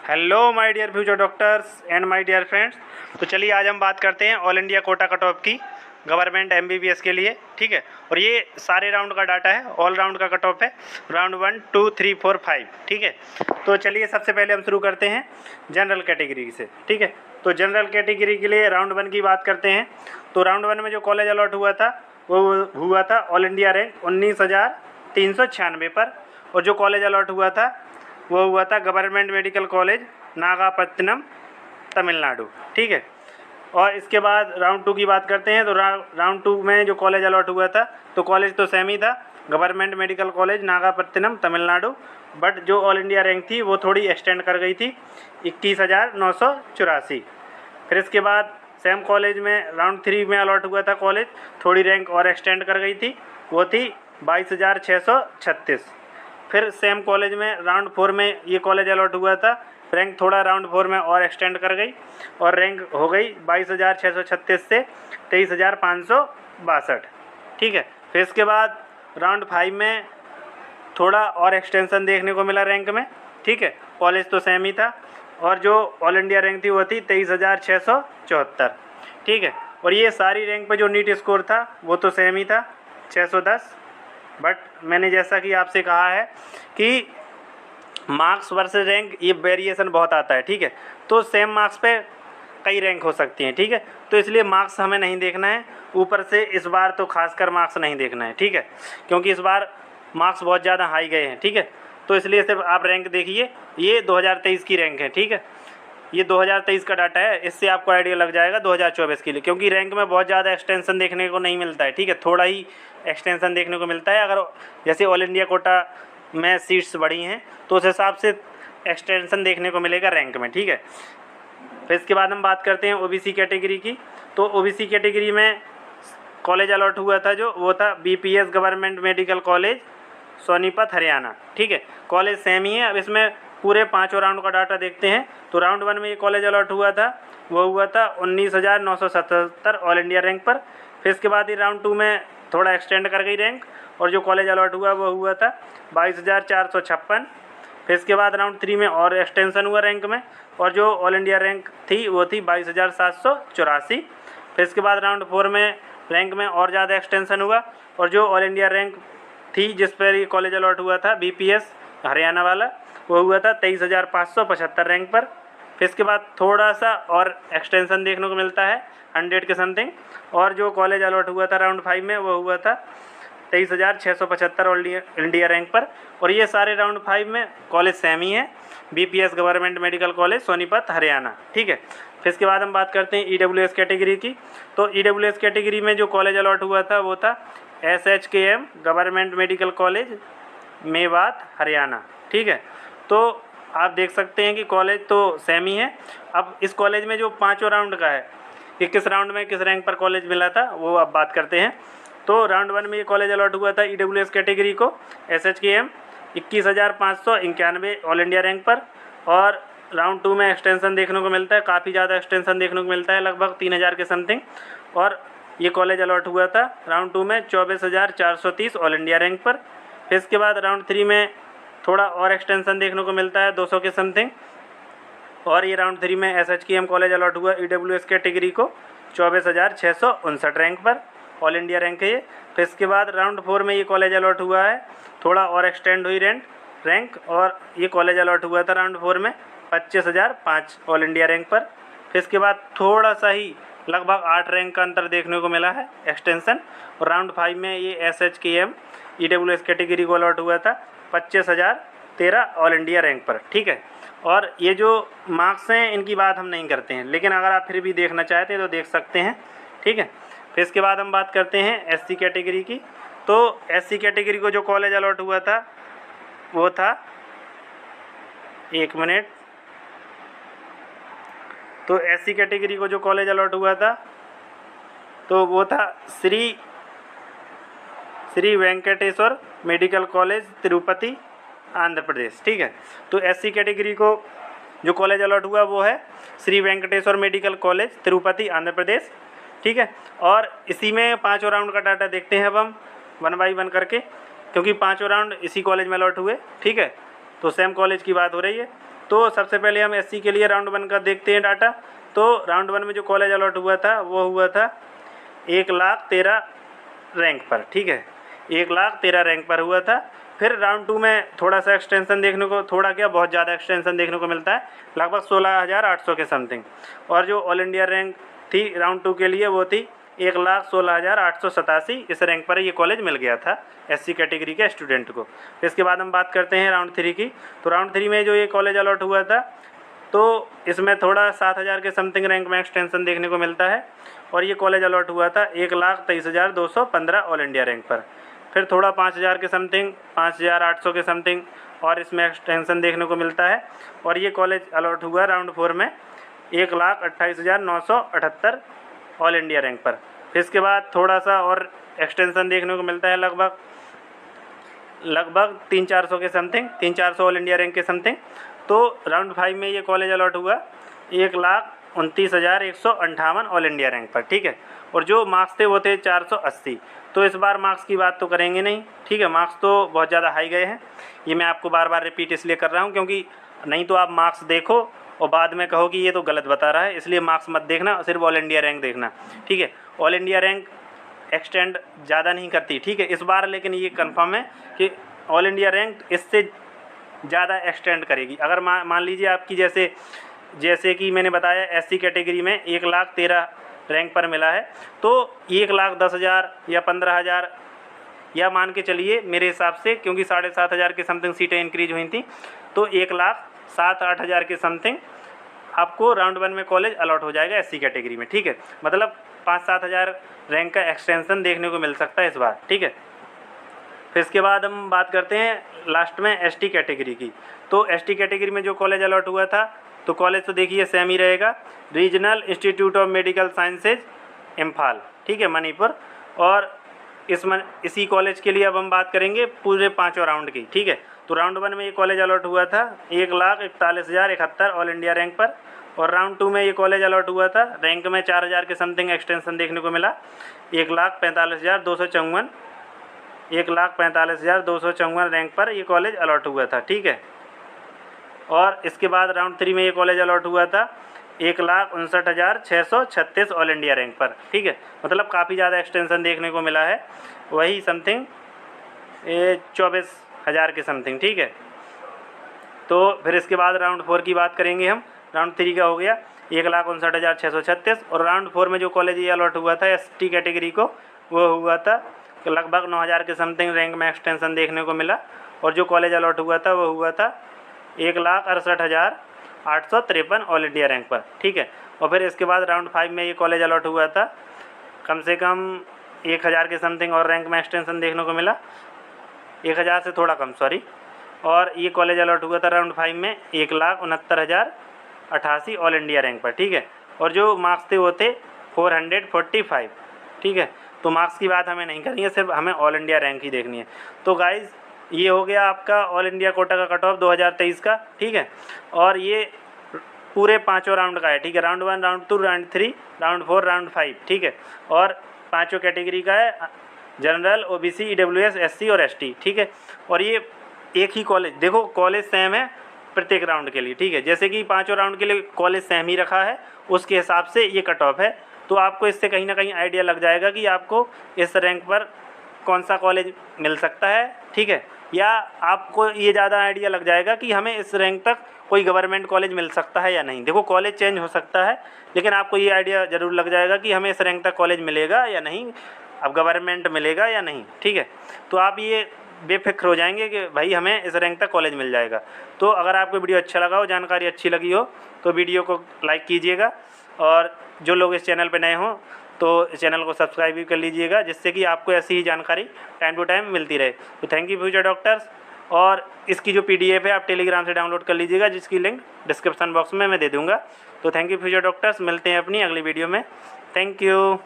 Hello my dear future doctors and my dear friends. तो चलिए आज हम बात करते हैं all India quota cut off की गवर्नमेंट एमबीबीएस के लिए, ठीक है। और ये सारे राउंड का डाटा है, ऑल राउंड का कट ऑफ है, राउंड 1, 2, 3, 4, 5, ठीक है। तो चलिए सबसे पहले हम शुरू करते हैं जनरल कैटेगरी से, ठीक है। तो जनरल कैटेगरी के लिए राउंड 1 की बात करते हैं। तो राउंड 1 में जो कॉलेज अलॉट हुआ था वो हुआ था ऑल इंडिया रैंक 19,396 पर, और जो कॉलेज अलॉट हुआ था वो हुआ था government medical college Nagapattinam Tamil Nadu, ठीक है। और इसके बाद राउंड 2 की बात करते हैं। तो राउंड 2 में जो कॉलेज अलॉट हुआ था, तो कॉलेज तो सेम ही था, government medical college Nagapattinam Tamil Nadu, but जो ऑल इंडिया रैंक थी वो थोड़ी एक्सटेंड कर गई थी 21,984। फिर इसके बाद सेम कॉलेज में राउंड 3 में अलॉट हुआ था कॉलेज, थोड़ी रैंक और एक्सटेंड कर गई थी, वो थी 22,636। फिर सेम कॉलेज में राउंड 4 में ये कॉलेज अलॉट हुआ था, रैंक थोड़ा राउंड 4 में और एक्सटेंड कर गई और रैंक हो गई 22,636 से 23,562, ठीक है। फिर इसके बाद राउंड 5 में थोड़ा और एक्सटेंशन देखने को मिला रैंक में, ठीक है। कॉलेज तो सेम ही था और जो ऑल इंडिया रैंक थी वो थी 23,674, ठीक है। और ये सारी रैंक पे जो नीट स्कोर था वो तो सेम ही था 610, बट मैंने जैसा कि आपसे कहा है कि मार्क्स वर्सेस रैंक ये वेरिएशन बहुत आता है, ठीक है। तो सेम मार्क्स पे कई रैंक हो सकती हैं, ठीक है। तो इसलिए मार्क्स हमें नहीं देखना है, ऊपर से इस बार तो खासकर मार्क्स नहीं देखना है, ठीक है, क्योंकि इस बार मार्क्स बहुत ज़्यादा हाई गए हैं, ठीक है। तो इसलिए सिर्फ आप रैंक देखिए, ये 2023 की रैंक है, ठीक है। ये 2023 का डाटा है, इससे आपको आइडिया लग जाएगा 2024 के लिए, क्योंकि रैंक में बहुत ज़्यादा एक्सटेंशन देखने को नहीं मिलता है, ठीक है। थोड़ा ही एक्सटेंशन देखने को मिलता है, अगर जैसे ऑल इंडिया कोटा में सीट्स बढ़ी हैं तो उस हिसाब से एक्सटेंशन देखने को मिलेगा रैंक में, ठीक है। फिर इसके बाद हम बात करते हैं ओबीसी कैटेगरी की। तो ओबीसी कैटेगरी में कॉलेज अलॉट हुआ था जो वो था BPS government medical college Sonipat Haryana, ठीक है। कॉलेज सेम ही है। अब इसमें पूरे 5 राउंड का डाटा देखते हैं। तो राउंड 1 में ये कॉलेज अलॉट हुआ था, वो हुआ था 19,977 ऑल इंडिया रैंक पर। फिर इसके बाद ये राउंड 2 में थोड़ा एक्सटेंड कर गई रैंक, और जो कॉलेज अलॉट हुआ वो हुआ था 22,456। फिर इसके बाद राउंड 3 में और एक्सटेंशन हुआ रैंक में, और जो ऑल इंडिया रैंक थी वो थी 22,784। फिर इसके बाद राउंड 4 में रैंक में और ज़्यादा एक्सटेंशन हुआ, और जो ऑल इंडिया रैंक थी जिस पर ये कॉलेज अलॉट हुआ था बीपीएस हरियाणा वाला, वो हुआ था 23,575 रैंक पर। फिर इसके बाद थोड़ा सा और एक्सटेंशन देखने को मिलता है 100 के समथिंग, और जो कॉलेज अलॉट हुआ था राउंड 5 में वो हुआ था 23,675 ऑल इंडिया रैंक पर। और ये सारे राउंड 5 में कॉलेज सेम ही है, BPS government medical college Sonipat Haryana, ठीक है। फिर इसके बाद हम बात करते हैं ईडब्ल्यूएस कैटेगरी की। तो ईडब्ल्यूएस कैटेगरी में जो कॉलेज अलॉट हुआ था वो था SHKM government medical college Mewat Haryana, ठीक है। तो आप देख सकते हैं कि कॉलेज तो सेम ही है। अब इस कॉलेज में जो 5वां राउंड का है कि किस राउंड में किस रैंक पर कॉलेज मिला था वो अब बात करते हैं। तो राउंड 1 में ये कॉलेज अलॉट हुआ था ईडब्ल्यूएस कैटेगरी को एसएचकेएम 21,591 ऑल इंडिया रैंक पर, और राउंड 2 में एक्सटेंशन देखने को मिलता है, काफ़ी ज़्यादा एक्सटेंशन देखने को मिलता है, लगभग 3,000 के समथिंग। और ये कॉलेज अलॉट हुआ था राउंड 2 में 24,430 ऑल इंडिया रैंक पर। फिर इसके बाद राउंड 3 में थोड़ा और एक्सटेंशन देखने को मिलता है 200 के समथिंग, और ये राउंड 3 में एसएचकेएम कॉलेज अलॉट हुआ ईडब्ल्यूएस कैटेगरी को 24,659 रैंक पर, ऑल इंडिया रैंक है ये। फिर इसके बाद राउंड 4 में ये कॉलेज अलॉट हुआ है, थोड़ा और एक्सटेंड हुई रैंक, और ये कॉलेज अलॉट हुआ था राउंड 4 में 25,005 ऑल इंडिया रैंक पर। फिर इसके बाद थोड़ा सा ही लगभग 8 रैंक का अंतर देखने को मिला है एक्सटेंशन, और राउंड 5 में ये एसएचकेएम ईडब्ल्यूएस कैटेगरी को अलॉट हुआ था 25,013 ऑल इंडिया रैंक पर, ठीक है। और ये जो मार्क्स हैं इनकी बात हम नहीं करते हैं, लेकिन अगर आप फिर भी देखना चाहते हैं तो देख सकते हैं, ठीक है। फिर इसके बाद हम बात करते हैं एससी कैटेगरी की। तो एससी कैटेगरी को जो कॉलेज अलॉट हुआ था वो था, एक मिनट, तो एससी कैटेगरी को जो कॉलेज अलॉट हुआ था तो वो था श्री वेंकटेश्वर मेडिकल कॉलेज तिरुपति आंध्र प्रदेश, ठीक है। तो एससी कैटेगरी को जो कॉलेज अलॉट हुआ वो है श्री वेंकटेश्वर मेडिकल कॉलेज तिरुपति आंध्र प्रदेश, ठीक है। और इसी में 5 राउंड का डाटा देखते हैं अब हम 1 बाई 1 करके, क्योंकि 5 राउंड इसी कॉलेज में अलॉट हुए, ठीक है। तो सेम कॉलेज की बात हो रही है। तो सबसे पहले हम एससी के लिए राउंड 1 का देखते हैं डाटा। तो राउंड 1 में जो कॉलेज अलॉट हुआ था वो हुआ था 1,13,000 रैंक पर, ठीक है, 1,13,000 रैंक पर हुआ था। फिर राउंड 2 में थोड़ा सा एक्सटेंशन देखने को, थोड़ा क्या बहुत ज़्यादा एक्सटेंशन देखने को मिलता है, लगभग 16,800 के समथिंग। और जो ऑल इंडिया रैंक थी राउंड 2 के लिए वो थी 1,16,887। इस रैंक पर ये कॉलेज मिल गया था एससी कैटेगरी के स्टूडेंट को। इसके बाद हम बात करते हैं राउंड 3 की। तो राउंड 3 में जो ये कॉलेज अलॉट हुआ था तो इसमें थोड़ा 7,000 के समथिंग रैंक में एक्सटेंशन देखने को मिलता है। और ये कॉलेज अलॉट हुआ था 1,23,215 ऑल इंडिया रैंक पर। फिर थोड़ा 5,000 के समथिंग, 5,800 के समथिंग और इसमें एक्सटेंशन देखने को मिलता है। और ये कॉलेज अलॉट हुआ राउंड 4 में 1,28,978 ऑल इंडिया रैंक पर। फिर इसके बाद थोड़ा सा और एक्सटेंशन देखने को मिलता है, लगभग 300-400 के समथिंग, 300-400 ऑल इंडिया रैंक के समथिंग। तो राउंड 5 में ये कॉलेज अलॉट हुआ 1,29,158 ऑल इंडिया रैंक पर, ठीक है। और जो मार्क्स थे वो थे 480। तो इस बार मार्क्स की बात तो करेंगे नहीं, ठीक है, मार्क्स तो बहुत ज़्यादा हाई गए हैं। ये मैं आपको बार बार रिपीट इसलिए कर रहा हूँ क्योंकि नहीं तो आप मार्क्स देखो और बाद में कहो कि ये तो गलत बता रहा है, इसलिए मार्क्स मत देखना, सिर्फ ऑल इंडिया रैंक देखना, ठीक है। ऑल इंडिया रैंक एक्सटेंड ज़्यादा नहीं करती, ठीक है, इस बार लेकिन ये कंफर्म है कि ऑल इंडिया रैंक इससे ज़्यादा एक्सटेंड करेगी। अगर मान लीजिए आपकी जैसे कि मैंने बताया एससी कैटेगरी में 1,13,000 रैंक पर मिला है, तो 1,10,000 या 15,000 या मान के चलिए मेरे हिसाब से, क्योंकि 7,500 के समथिंग सीटें इंक्रीज हुई थी, तो 1,07,000-8,000 के समथिंग आपको राउंड 1 में कॉलेज अलॉट हो जाएगा एससी कैटेगरी में, ठीक है। मतलब 5-7,000 रैंक का एक्सटेंशन देखने को मिल सकता है इस बार, ठीक है। फिर इसके बाद हम बात करते हैं लास्ट में एसटी कैटेगरी की। तो एसटी कैटेगरी में जो कॉलेज अलॉट हुआ था, तो कॉलेज तो देखिए सेम ही रहेगा, regional institute of medical sciences Imphal, ठीक है, मणिपुर। और इसी कॉलेज के लिए अब हम बात करेंगे पूरे 5 राउंड की, ठीक है। तो राउंड 1 में ये कॉलेज अलॉट हुआ था 1,41,071 ऑल इंडिया रैंक पर। और राउंड 2 में ये कॉलेज अलॉट हुआ था, रैंक में 4,000 के समथिंग एक्सटेंशन देखने को मिला, 1,45,254 1,45,254 रैंक पर ये कॉलेज अलॉट हुआ था, ठीक है। और इसके बाद राउंड 3 में ये कॉलेज अलॉट हुआ था 1,59,636 ऑल इंडिया रैंक पर, ठीक है। मतलब काफ़ी ज़्यादा एक्सटेंशन देखने को मिला है, वही समथिंग 24,000 के समथिंग, ठीक है। तो फिर इसके बाद राउंड 4 की बात करेंगे हम। राउंड 3 का हो गया 1,59,636 और राउंड 4 में जो कॉलेज ये अलॉट हुआ था एसटी कैटेगरी को, वो हुआ था लगभग 9,000 के समथिंग रैंक में एक्सटेंशन देखने को मिला। और जो कॉलेज अलॉट हुआ था वो हुआ था 1,68,853 ऑल इंडिया रैंक पर, ठीक है। और फिर इसके बाद राउंड 5 में ये कॉलेज अलॉट हुआ था कम से कम 1,000 के समथिंग और रैंक में एक्सटेंशन देखने को मिला, 1,000 से थोड़ा कम, सॉरी। और ये कॉलेज अलॉट हुआ था राउंड 5 में 1,69,088 ऑल इंडिया रैंक पर, ठीक है। और जो मार्क्स थे वो थे 445, ठीक है। तो मार्क्स की बात हमें नहीं करनी है, सिर्फ हमें ऑल इंडिया रैंक ही देखनी है। तो गाइज़ ये हो गया आपका ऑल इंडिया कोटा का कट ऑफ 2023 का, ठीक है। और ये पूरे 5 राउंड का है, ठीक है, round 1, round 2, round 3, round 4, round 5, ठीक है। और 5 कैटेगरी का है, जनरल, ओबीसी, ईडब्ल्यूएस, एससी और एसटी, ठीक है। और ये एक ही कॉलेज, देखो कॉलेज सेम है प्रत्येक राउंड के लिए, ठीक है। जैसे कि 5 राउंड के लिए कॉलेज सेम ही रखा है, उसके हिसाब से ये कट ऑफ है। तो आपको इससे कहीं ना कहीं आइडिया लग जाएगा कि आपको इस रैंक पर कौन सा कॉलेज मिल सकता है, ठीक है। या आपको ये ज़्यादा आइडिया लग जाएगा कि हमें इस रैंक तक कोई गवर्नमेंट कॉलेज मिल सकता है या नहीं। देखो कॉलेज चेंज हो सकता है, लेकिन आपको ये आइडिया ज़रूर लग जाएगा कि हमें इस रैंक तक कॉलेज मिलेगा या नहीं, अब गवर्नमेंट मिलेगा या नहीं, ठीक है। तो आप ये बेफिक्र हो जाएंगे कि भाई हमें इस रैंक तक कॉलेज मिल जाएगा। तो अगर आपको वीडियो अच्छा लगा हो, जानकारी अच्छी लगी हो, तो वीडियो को लाइक कीजिएगा। और जो लोग इस चैनल पर नए हों तो इस चैनल को सब्सक्राइब भी कर लीजिएगा, जिससे कि आपको ऐसी ही जानकारी टाइम टू टाइम मिलती रहे। तो थैंक यू फ्यूचर डॉक्टर्स। और इसकी जो PDF है आप टेलीग्राम से डाउनलोड कर लीजिएगा, जिसकी लिंक डिस्क्रिप्शन बॉक्स में मैं दे दूँगा। तो थैंक यू फ्यूचर डॉक्टर्स, मिलते हैं अपनी अगली वीडियो में। Thank you.